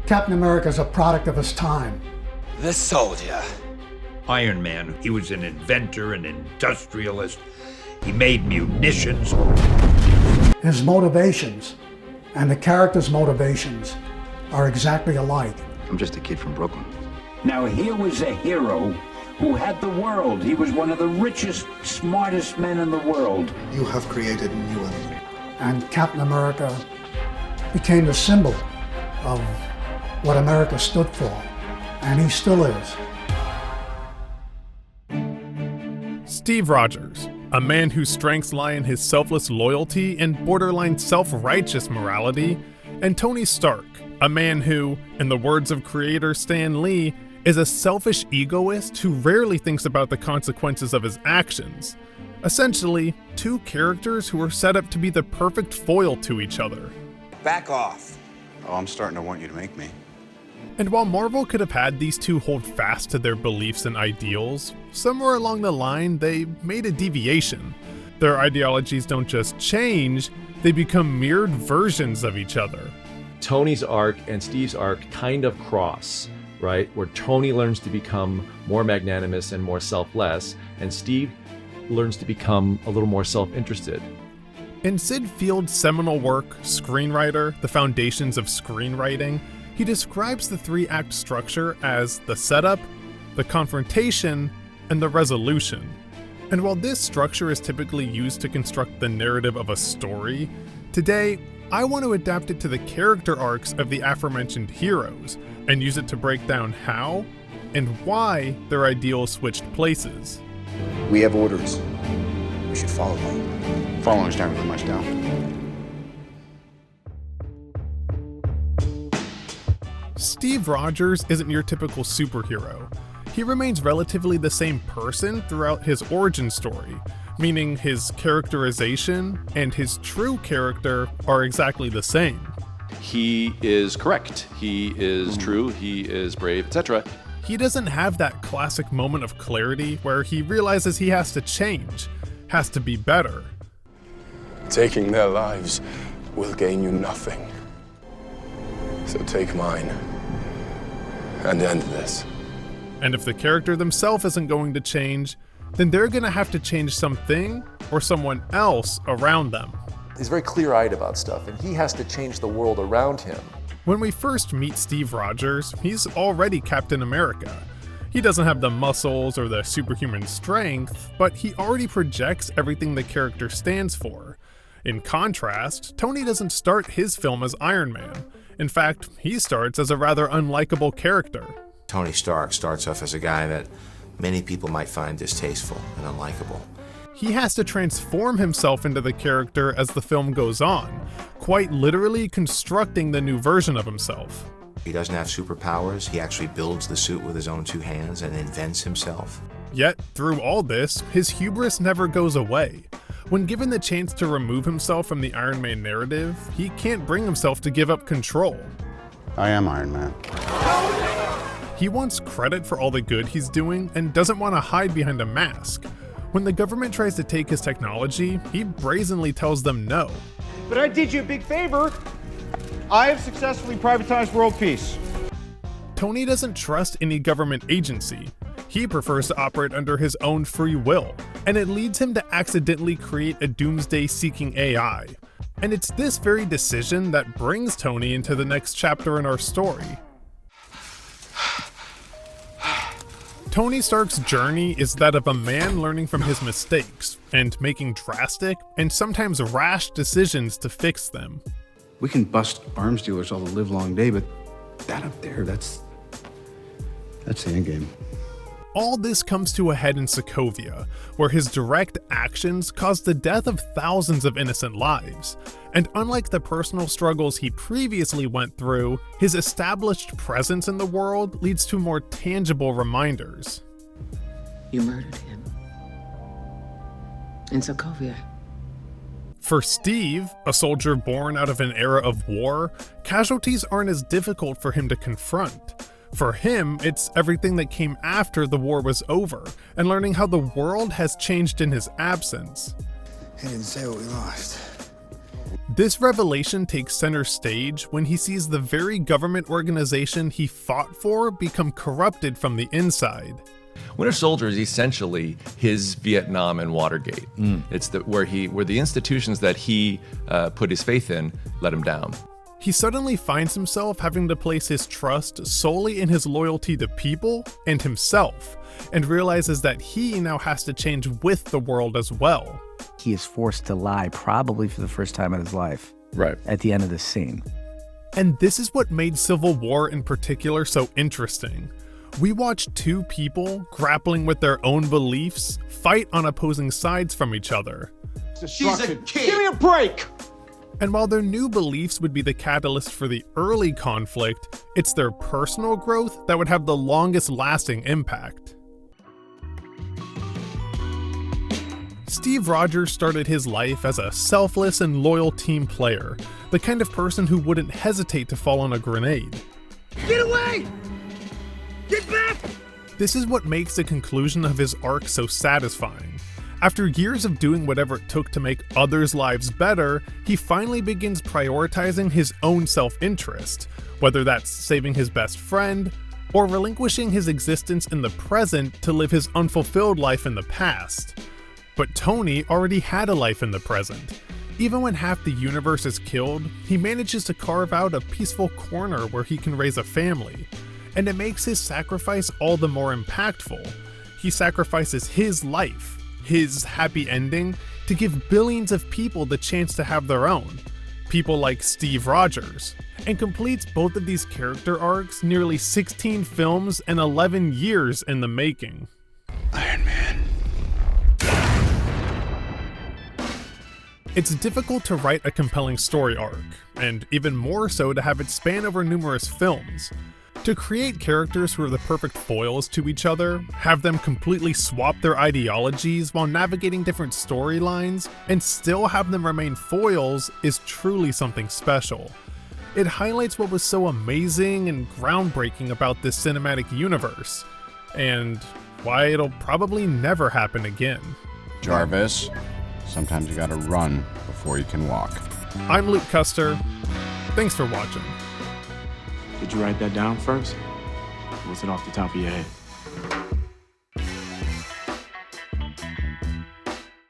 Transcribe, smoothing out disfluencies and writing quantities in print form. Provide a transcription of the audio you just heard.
Captain America is a product of his time. The soldier. Iron Man, he was an inventor, an industrialist. He made munitions. His motivations and the character's motivations are exactly alike. I'm just a kid from Brooklyn. Now here was a hero who had the world. He was one of the richest, smartest men in the world. You have created a new enemy. And Captain America became the symbol of what America stood for, and he still is. Steve Rogers, a man whose strengths lie in his selfless loyalty and borderline self-righteous morality, and Tony Stark, a man who, in the words of creator Stan Lee, is a selfish egoist who rarely thinks about the consequences of his actions. Essentially, two characters who are set up to be the perfect foil to each other. Back off. Oh, I'm starting to want you to make me. And while Marvel could have had these two hold fast to their beliefs and ideals, somewhere along the line they made a deviation. Their ideologies don't just change, they become mirrored versions of each other. Tony's arc and Steve's arc kind of cross, right? Where Tony learns to become more magnanimous and more selfless, and Steve learns to become a little more self-interested. In Sid Field's seminal work, Screenwriter, The Foundations of Screenwriting, he describes the three-act structure as the setup, the confrontation, and the resolution. And while this structure is typically used to construct the narrative of a story, today I want to adapt it to the character arcs of the aforementioned heroes, and use it to break down how and why their ideals switched places. We have orders. We should follow them. Following's not really much down. Steve Rogers isn't your typical superhero. He remains relatively the same person throughout his origin story, meaning his characterization and his true character are exactly the same. He is correct, he is true, he is brave, etc. He doesn't have that classic moment of clarity where he realizes he has to change, has to be better. Taking their lives will gain you nothing. So take mine and end this. And if the character themselves isn't going to change, then they're gonna have to change something or someone else around them. He's very clear-eyed about stuff, and he has to change the world around him. When we first meet Steve Rogers, he's already Captain America. He doesn't have the muscles or the superhuman strength, but he already projects everything the character stands for. In contrast, Tony doesn't start his film as Iron Man. In fact, he starts as a rather unlikable character. Tony Stark starts off as a guy that many people might find distasteful and unlikable. He has to transform himself into the character as the film goes on, quite literally constructing the new version of himself. He doesn't have superpowers. He actually builds the suit with his own two hands and invents himself. Yet, through all this, his hubris never goes away. When given the chance to remove himself from the Iron Man narrative, he can't bring himself to give up control. I am Iron Man. He wants credit for all the good he's doing and doesn't want to hide behind a mask. When the government tries to take his technology, he brazenly tells them no. But I did you a big favor. I have successfully privatized world peace. Tony doesn't trust any government agency. He prefers to operate under his own free will, and it leads him to accidentally create a doomsday-seeking AI. And it's this very decision that brings Tony into the next chapter in our story. Tony Stark's journey is that of a man learning from his mistakes and making drastic and sometimes rash decisions to fix them. We can bust arms dealers all the livelong day, but that up there, that's the end game. All this comes to a head in Sokovia, where his direct actions caused the death of thousands of innocent lives. And unlike the personal struggles he previously went through, his established presence in the world leads to more tangible reminders. You murdered him. In Sokovia. For Steve, a soldier born out of an era of war, casualties aren't as difficult for him to confront. For him, it's everything that came after the war was over, and learning how the world has changed in his absence. He didn't say what we lost. This revelation takes center stage when he sees the very government organization he fought for become corrupted from the inside. Winter Soldier is essentially his Vietnam and Watergate. It's where the institutions that he put his faith in let him down. He suddenly finds himself having to place his trust solely in his loyalty to people and himself, and realizes that he now has to change with the world as well. He is forced to lie, probably for the first time in his life. Right. At the end of the scene. And this is what made Civil War in particular so interesting. We watched two people grappling with their own beliefs fight on opposing sides from each other. She's a kid. Give me a break! And while their new beliefs would be the catalyst for the early conflict, it's their personal growth that would have the longest lasting impact. Steve Rogers started his life as a selfless and loyal team player, the kind of person who wouldn't hesitate to fall on a grenade. Get away! Get back! This is what makes the conclusion of his arc so satisfying. After years of doing whatever it took to make others' lives better, he finally begins prioritizing his own self-interest, whether that's saving his best friend, or relinquishing his existence in the present to live his unfulfilled life in the past. But Tony already had a life in the present. Even when half the universe is killed, he manages to carve out a peaceful corner where he can raise a family. And it makes his sacrifice all the more impactful. He sacrifices his life, his happy ending, to give billions of people the chance to have their own. People like Steve Rogers. And completes both of these character arcs nearly 16 films and 11 years in the making. Iron Man. It's difficult to write a compelling story arc, and even more so to have it span over numerous films. To create characters who are the perfect foils to each other, have them completely swap their ideologies while navigating different storylines, and still have them remain foils is truly something special. It highlights what was so amazing and groundbreaking about this cinematic universe, and why it'll probably never happen again. Jarvis, sometimes you gotta run before you can walk. I'm Luke Custer. Thanks for watching. Did you write that down first? Or was it off the top of your head?